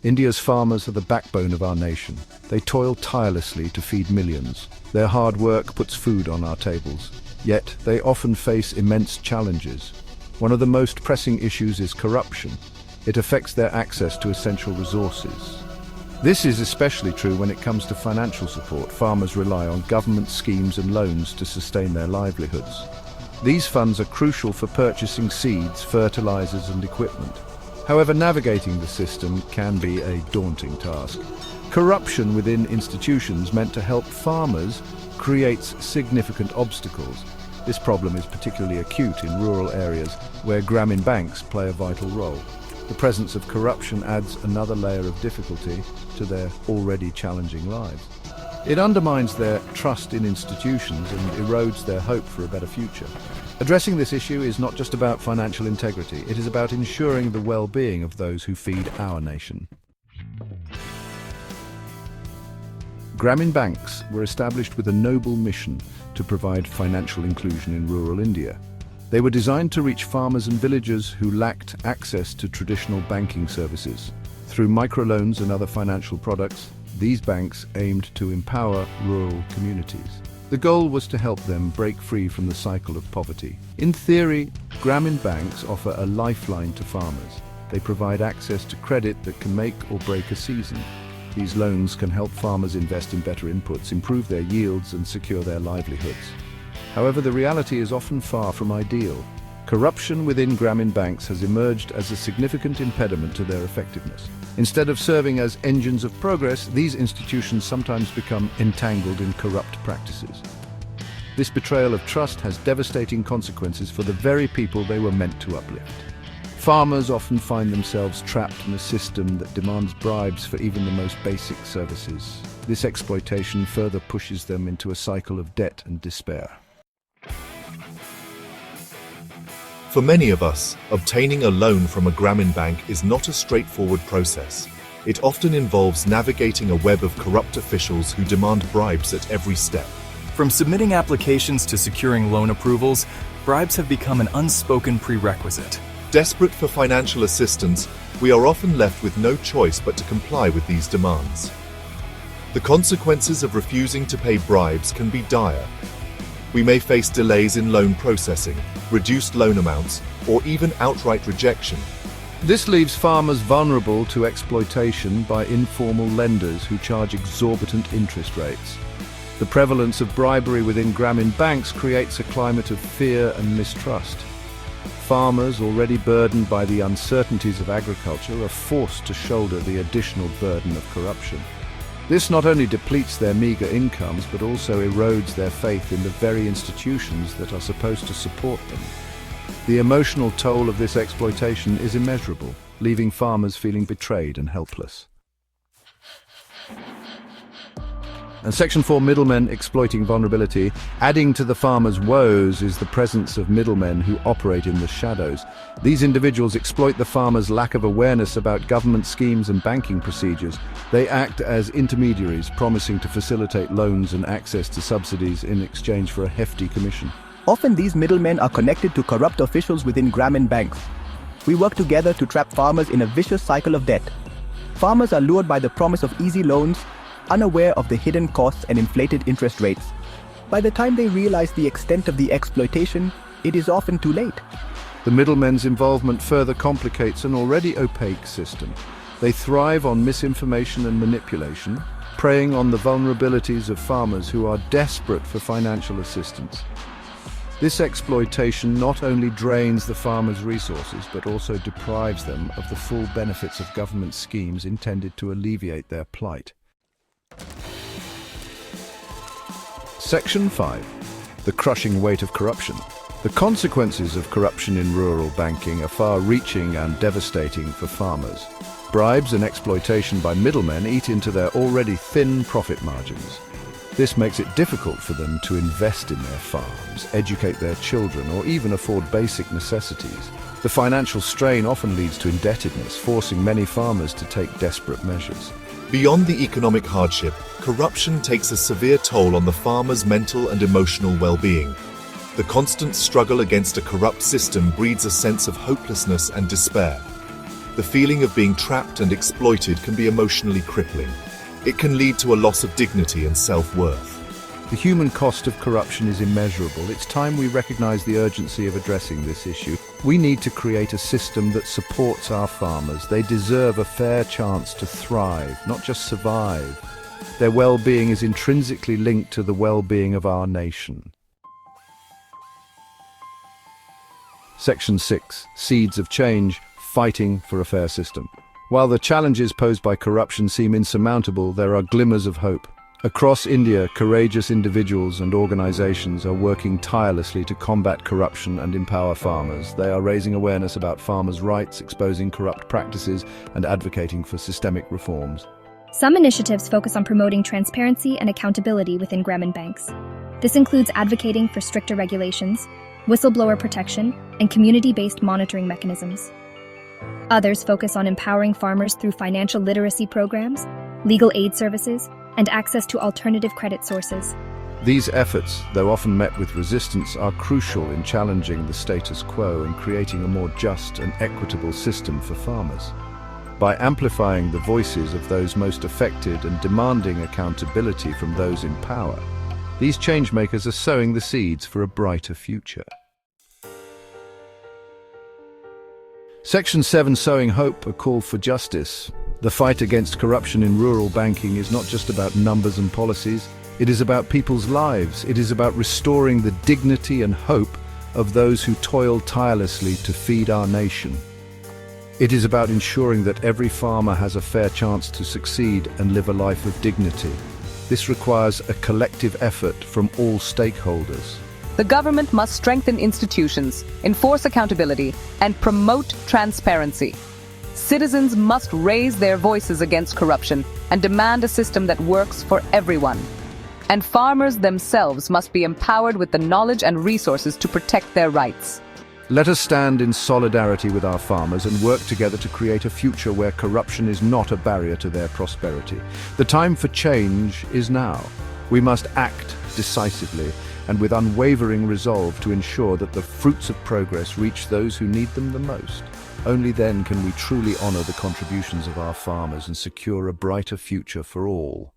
India's farmers are the backbone of our nation. They toil tirelessly to feed millions. Their hard work puts food on our tables. Yet, they often face immense challenges. One of the most pressing issues is corruption. It affects their access to essential resources. This is especially true when it comes to financial support. Farmers rely on government schemes and loans to sustain their livelihoods. These funds are crucial for purchasing seeds, fertilizers, and equipment. However, navigating the system can be a daunting task. Corruption within institutions meant to help farmers creates significant obstacles. This problem is particularly acute in rural areas where Gramin Banks play a vital role. The presence of corruption adds another layer of difficulty to their already challenging lives. It undermines their trust in institutions and erodes their hope for a better future. Addressing this issue is not just about financial integrity, it is about ensuring the well-being of those who feed our nation. Gramin Banks were established with a noble mission to provide financial inclusion in rural India. They were designed to reach farmers and villagers who lacked access to traditional banking services. Through microloans and other financial products, these banks aimed to empower rural communities. The goal was to help them break free from the cycle of poverty. In theory, Gramin Banks offer a lifeline to farmers. They provide access to credit that can make or break a season. These loans can help farmers invest in better inputs, improve their yields, and secure their livelihoods. However, the reality is often far from ideal. Corruption within Gramin Banks has emerged as a significant impediment to their effectiveness. Instead of serving as engines of progress, these institutions sometimes become entangled in corrupt practices. This betrayal of trust has devastating consequences for the very people they were meant to uplift. Farmers often find themselves trapped in a system that demands bribes for even the most basic services. This exploitation further pushes them into a cycle of debt and despair. For many of us, obtaining a loan from a Gramin Bank is not a straightforward process. It often involves navigating a web of corrupt officials who demand bribes at every step. From submitting applications to securing loan approvals, bribes have become an unspoken prerequisite. Desperate for financial assistance, we are often left with no choice but to comply with these demands. The consequences of refusing to pay bribes can be dire. We may face delays in loan processing, reduced loan amounts, or even outright rejection. This leaves farmers vulnerable to exploitation by informal lenders who charge exorbitant interest rates. The prevalence of bribery within Gramin Banks creates a climate of fear and mistrust. Farmers, already burdened by the uncertainties of agriculture, are forced to shoulder the additional burden of corruption. This not only depletes their meager incomes, but also erodes their faith in the very institutions that are supposed to support them. The emotional toll of this exploitation is immeasurable, leaving farmers feeling betrayed and helpless. And Section 4, middlemen exploiting vulnerability. Adding to the farmers' woes is the presence of middlemen who operate in the shadows. These individuals exploit the farmers' lack of awareness about government schemes and banking procedures. They act as intermediaries, promising to facilitate loans and access to subsidies in exchange for a hefty commission. Often these middlemen are connected to corrupt officials within Gramin Banks. We work together to trap farmers in a vicious cycle of debt. Farmers are lured by the promise of easy loans, unaware of the hidden costs and inflated interest rates. By the time they realize the extent of the exploitation, it is often too late. The middlemen's involvement further complicates an already opaque system. They thrive on misinformation and manipulation, preying on the vulnerabilities of farmers who are desperate for financial assistance. This exploitation not only drains the farmers' resources, but also deprives them of the full benefits of government schemes intended to alleviate their plight. Section 5. The crushing weight of corruption. The consequences of corruption in rural banking are far-reaching and devastating for farmers. Bribes and exploitation by middlemen eat into their already thin profit margins. This makes it difficult for them to invest in their farms, educate their children, or even afford basic necessities. The financial strain often leads to indebtedness, forcing many farmers to take desperate measures. Beyond the economic hardship, corruption takes a severe toll on the farmer's mental and emotional well-being. The constant struggle against a corrupt system breeds a sense of hopelessness and despair. The feeling of being trapped and exploited can be emotionally crippling. It can lead to a loss of dignity and self-worth. The human cost of corruption is immeasurable. It's time we recognize the urgency of addressing this issue. We need to create a system that supports our farmers. They deserve a fair chance to thrive, not just survive. Their well-being is intrinsically linked to the well-being of our nation. Section 6. Seeds of Change, Fighting for a Fair System. While the challenges posed by corruption seem insurmountable, there are glimmers of hope. Across India, courageous individuals and organizations are working tirelessly to combat corruption and empower farmers. They are raising awareness about farmers' rights, exposing corrupt practices, and advocating for systemic reforms. Some initiatives focus on promoting transparency and accountability within Gramin Banks. This includes advocating for stricter regulations, whistleblower protection, and community-based monitoring mechanisms. Others focus on empowering farmers through financial literacy programs, legal aid services, and access to alternative credit sources. These efforts, though often met with resistance, are crucial in challenging the status quo and creating a more just and equitable system for farmers. By amplifying the voices of those most affected and demanding accountability from those in power, these changemakers are sowing the seeds for a brighter future. Section 7, Sowing Hope, a call for justice. The fight against corruption in rural banking is not just about numbers and policies. It is about people's lives. It is about restoring the dignity and hope of those who toil tirelessly to feed our nation. It is about ensuring that every farmer has a fair chance to succeed and live a life of dignity. This requires a collective effort from all stakeholders. The government must strengthen institutions, enforce accountability, and promote transparency. Citizens must raise their voices against corruption and demand a system that works for everyone. And farmers themselves must be empowered with the knowledge and resources to protect their rights. Let us stand in solidarity with our farmers and work together to create a future where corruption is not a barrier to their prosperity. The time for change is now. We must act decisively and with unwavering resolve to ensure that the fruits of progress reach those who need them the most. Only then can we truly honor the contributions of our farmers and secure a brighter future for all.